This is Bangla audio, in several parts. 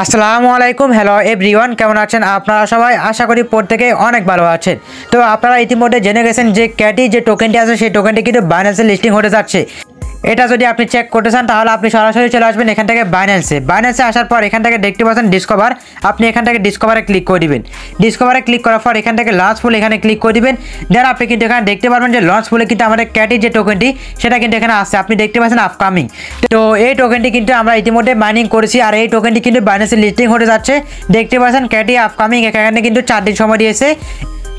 আসসালামু আলাইকুম হ্যালো এভরিওয়ান, কেমন আছেন আপনারা সবাই? আশা করি প্রত্যেকেই অনেক ভালো আছেন। তো আপনারা ইতিমধ্যে জেনে গেছেন যে ক্যাটি যে টোকেনটি আছে সেই টোকেনটি কিন্তু বাইন্যান্সে লিস্টিং হতে যাচ্ছে। এটা যদি আপনি চেক করতে চান তাহলে আপনি সরাসরি চলে আসবেন এখান থেকে বাইন্যান্সে আসার পর এখান থেকে দেখতে পাচ্ছেন ডিসকভার। আপনি এখান থেকে ডিসকভারে ক্লিক করে দিবেন। ডিসকভারে ক্লিক করার পর এখান থেকে লঞ্চ ফুল এখানে ক্লিক করে দিবেন। দেন আপনি কিন্তু এখানে দেখতে পারবেন যে লঞ্চ ফুলে কিন্তু আমাদের ক্যাটি যে টোকেনটি সেটা কিন্তু এখানে আসছে, আপনি দেখতে পাচ্ছেন আপকামিং। তো এই টোকেনটি কিন্তু আমরা ইতিমধ্যে মাইনিং করেছি আর এই টোকেনটি কিন্তু বাইন্যান্সে লিস্টিং হতে যাচ্ছে। দেখতে পাচ্ছেন ক্যাটি আপকামিং, এখানে কিন্তু 4 দিন সময় দিয়েছে।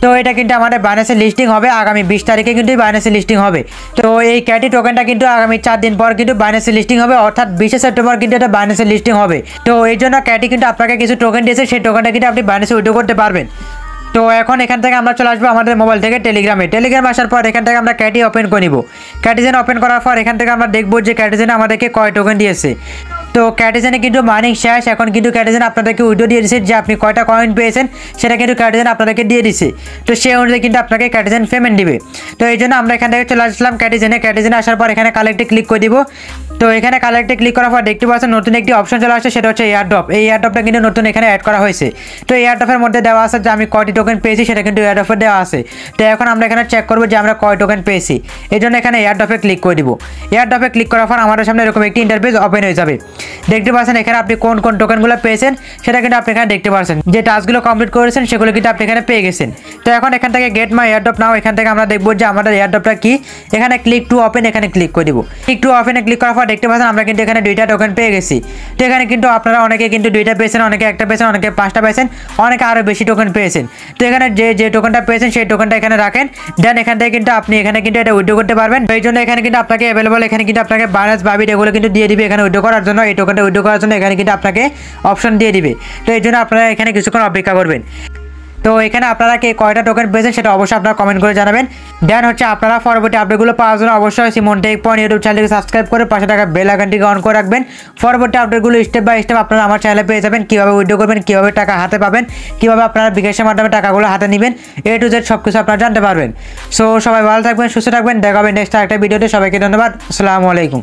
তো এটা কিন্তু আমাদের বাইন্যান্সে লিস্টিং হবে আগামী 20 তারিখে কিন্তু বাইন্যান্সে লিস্টিং হবে। তো এই ক্যাটি টোকেনটা কিন্তু আগামী 4 দিন পর কিন্তু বাইন্যান্সে লিস্টিং হবে, অর্থাৎ 20 সেপ্টেম্বর কিন্তু এটা বাইন্যান্সে লিস্টিং হবে। তো এই জন্য ক্যাটি কিন্তু আপনাকে কিছু টোকেন দিয়েছে, সেই টোকেনটা কিন্তু আপনি বাইন্যান্সে উইথড্র করতে পারবেন। তো এখন এখান থেকে আমরা চলে আসবো আমাদের মোবাইল থেকে টেলিগ্রামে আসার পর এখান থেকে আমরা ক্যাটি ওপেন করে নিব। ক্যাটিজেন ওপেন করার পর এখান থেকে আমরা দেখবো যে ক্যাটিজেন আমাদেরকে কয় টোকেন দিয়েছে। তো ক্যাটিজেনে কিন্তু মাইনিং শেষ, এখন কিন্তু ক্যাটিজেন আপনাদেরকে উইথড্র দিয়ে দিচ্ছে, যে আপনি কয়টা কয়েন পেয়েছেন সেটা কিন্তু ক্যাটিজেন আপনাদেরকে দিয়ে দিচ্ছে। তো সেই অনুযায়ী কিন্তু আপনাকে ক্যাটিজেন পেমেন্ট দিবে। তো এই জন্য আমরা এখান থেকে চলে আসলাম ক্যাটিজেনে আসার পর এখানে কালেক্টে ক্লিক করে দিব। তো এখানে কালেক্টে ক্লিক করার পর দেখতে পাচ্ছেন নতুন একটি অপশন চলে আসছে, সেটা হচ্ছে এয়ারড্রপ। এই এয়ারড্রপটা কিন্তু নতুন এখানে অ্যাড করা হয়েছে। তো এয়ারড্রপের মধ্যে দেওয়া আছে যে আমি কয়টি টোকেন পেয়েছি, সেটা কিন্তু এয়ারড্রপে দেওয়া আছে। তো এখন আমরা এখানে চেক করবো যে আমরা কয় টোকেন পেয়েছি। এই জন্য এখানে এয়ারড্রপে ক্লিক করে দিব। এয়ারড্রপে ক্লিক করার পর আমাদের সামনে এরকম একটি ইন্টারফেস ওপেন হয়ে যাবে। দেখতে পাচ্ছেন এখানে আপনি কোন কোন টোকেনগুলো পেয়েছেন সেটা কিন্তু আপনি এখানে দেখতে পাচ্ছেন। যে টাস্কগুলো কমপ্লিট করেছেন সেগুলো কিন্তু আপনি এখানে পেয়ে গেছেন। তো এখন এখান থেকে গেট মাই এয়ারড্রপ নাও, এখান থেকে আমরা দেখবো যে আমাদের এয়ারড্রপটা কি। এখানে ক্লিক টু ওপেন এখানে ক্লিক করে দিব। ক্লিক টু ওপেনে ক্লিক করার পর দেখতে পাচ্ছেন আমরা কিন্তু এখানে 2টা টোকেন পেয়ে গেছি। তো এখানে কিন্তু আপনারা অনেকে কিন্তু 2টা পেয়েছেন, অনেকে 1টা পেয়েছেন, অনেকে 5টা পেয়েছেন, অনেকে আরও বেশি টোকেন পেয়েছেন। তো এখানে যে টোকেনটা পেয়েছেন সেই টোকেনটা এখানে রাখেন। দেন এখান থেকে কিন্তু আপনি এখানে কিন্তু এটা উইথড্র করতে পারবেন। এই জন্য এখানে কিন্তু আপনাকে অ্যাভেলেবল, এখানে কিন্তু আপনাকে বাইন্যান্স বাবিট এগুলো কিন্তু দিয়ে দিবে এখানে উইথড্র করার জন্য। এই টোকেনটা উইথড্র করার জন্য এখানে কিন্তু আপনাকে অপশন দিয়ে দিবে। তো এই জন্য আপনারা এখানে কিছুক্ষণ অপেক্ষা করবেন। তো এখানে আপনারা কে কয়টা টোকেন পেয়েছেন সেটা অবশ্যই আপনারা কমেন্ট করে জানাবেন। দেন হচ্ছে আপনারা পরবর্তী আপডেটগুলো পাওয়ার জন্য অবশ্যই সিমন টেক পয়েন্ট ইউটিউব চ্যানেলকে সাবস্ক্রাইব করে পাশে থাকা বেল আইকনটিকে অন করে রাখবেন। পরবর্তী আপডেটগুলো স্টেপ বাই স্টেপ আপনারা আমার চ্যানেলে পেয়ে যাবেন, কীভাবে উইথড্র করবেন, কীভাবে টাকা হাতে পাবেন, কীভাবে আপনারা বিকাশের মাধ্যমে টাকাগুলো হাতে নেবেন, A to Z সব কিছু আপনারা জানতে পারবেন। সো সবাই ভালো থাকবেন, সুস্থ থাকবেন, দেখা হবে নেক্সট একটা ভিডিওতে। সবাইকে ধন্যবাদ। আসসালামু আলাইকুম।